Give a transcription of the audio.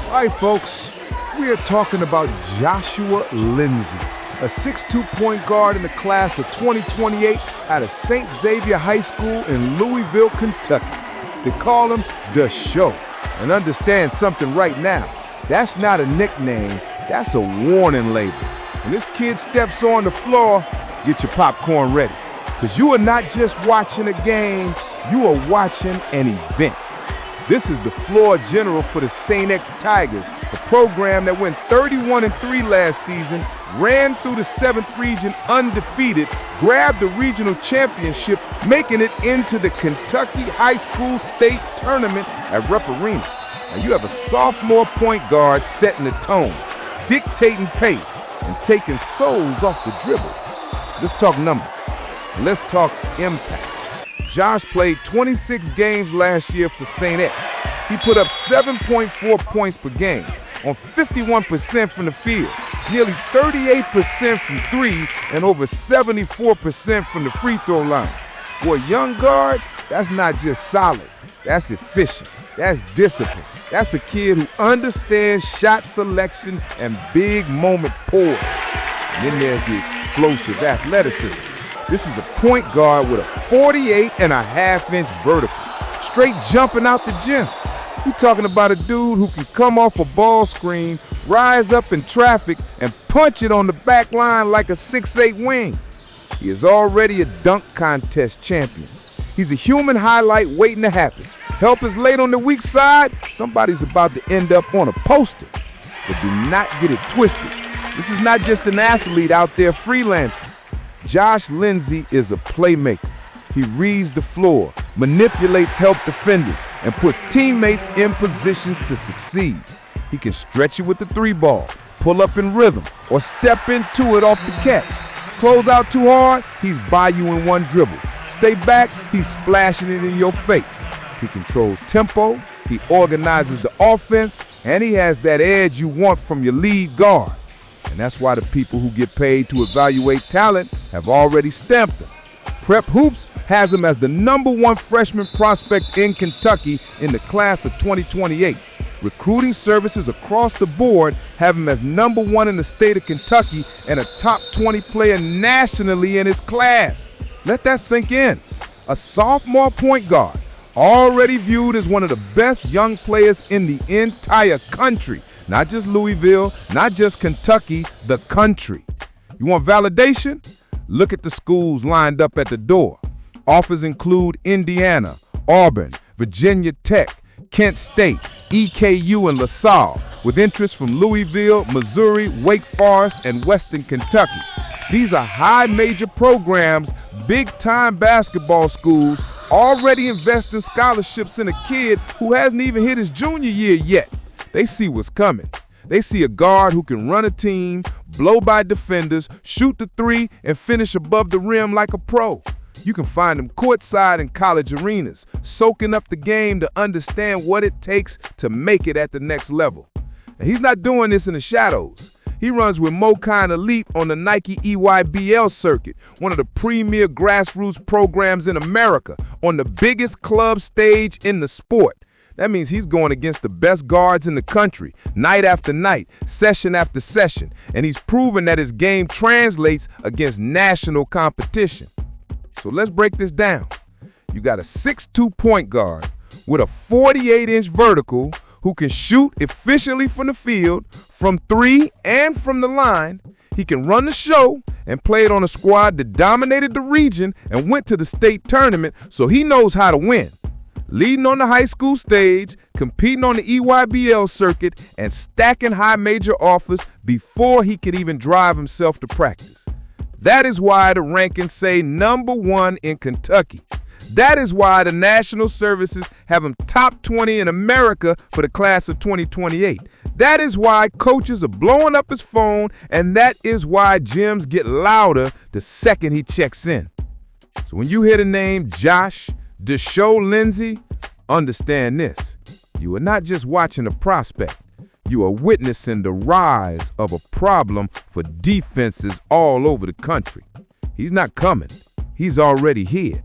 All right, folks, we are talking about Joshua Lindsay, a 6'2" point guard in the class of 2028 out of St. Xavier High School in Louisville, Kentucky. They call him The Show. And understand something right now, that's not a nickname, that's a warning label. When this kid steps on the floor, get your popcorn ready. Because you are not just watching a game, you are watching an event. This is the floor general for the St. X Tigers, a program that went 31-3 last season, ran through the 7th region undefeated, grabbed the regional championship, making it into the Kentucky High School State Tournament at Rupp Arena. Now you have a sophomore point guard setting the tone, dictating pace, and taking souls off the dribble. Let's talk numbers. Let's talk impact. Josh played 26 games last year for St. X. He put up 7.4 points per game on 51% from the field, nearly 38% from three, and over 74% from the free throw line. For a young guard, that's not just solid, that's efficient, that's discipline. That's a kid who understands shot selection and big moment poise. And then there's the explosive athleticism. This is a point guard with a 48.5-inch vertical, straight jumping out the gym. You're talking about a dude who can come off a ball screen, rise up in traffic, and punch it on the back line like a 6'8" wing. He is already a dunk contest champion. He's a human highlight waiting to happen. Help is late on the weak side, somebody's about to end up on a poster. But do not get it twisted. This is not just an athlete out there freelancing. Josh Lindsay is a playmaker. He reads the floor, manipulates help defenders, and puts teammates in positions to succeed. He can stretch you with the 3-ball, pull up in rhythm, or step into it off the catch. Close out too hard, he's by you in one dribble. Stay back, he's splashing it in your face. He controls tempo, he organizes the offense, and he has that edge you want from your lead guard. And that's why the people who get paid to evaluate talent have already stamped him. Prep Hoops has him as the #1 freshman prospect in Kentucky in the class of 2028. Recruiting services across the board have him as #1 in the state of Kentucky and a top 20 player nationally in his class. Let that sink in. A sophomore point guard, already viewed as one of the best young players in the entire country. Not just Louisville, not just Kentucky, the country. You want validation? Look at the schools lined up at the door. Offers include Indiana, Auburn, Virginia Tech, Kent State, EKU, and LaSalle, with interest from Louisville, Missouri, Wake Forest, and Western Kentucky. These are high major programs, big-time basketball schools, already investing scholarships in a kid who hasn't even hit his junior year yet. They see what's coming. They see a guard who can run a team, blow by defenders, shoot the 3, and finish above the rim like a pro. You can find him courtside in college arenas, soaking up the game to understand what it takes to make it at the next level. And he's not doing this in the shadows. He runs with MOKAN Elite on the Nike EYBL circuit, one of the premier grassroots programs in America, on the biggest club stage in the sport. That means he's going against the best guards in the country, night after night, session after session, and he's proven that his game translates against national competition. So let's break this down. You got a 6'2" point guard with a 48-inch vertical who can shoot efficiently from the field, from 3, and from the line. He can run the show and played on a squad that dominated the region and went to the state tournament, so he knows how to win. Leading on the high school stage, competing on the EYBL circuit, and stacking high major offers before he could even drive himself to practice. That is why the rankings say #1 in Kentucky. That is why the national services have him top 20 in America for the class of 2028. That is why coaches are blowing up his phone, and that is why gyms get louder the second he checks in. So when you hear the name Josh "The Show" Lindsay, understand this. You are not just watching a prospect. You are witnessing the rise of a problem for defenses all over the country. He's not coming. He's already here.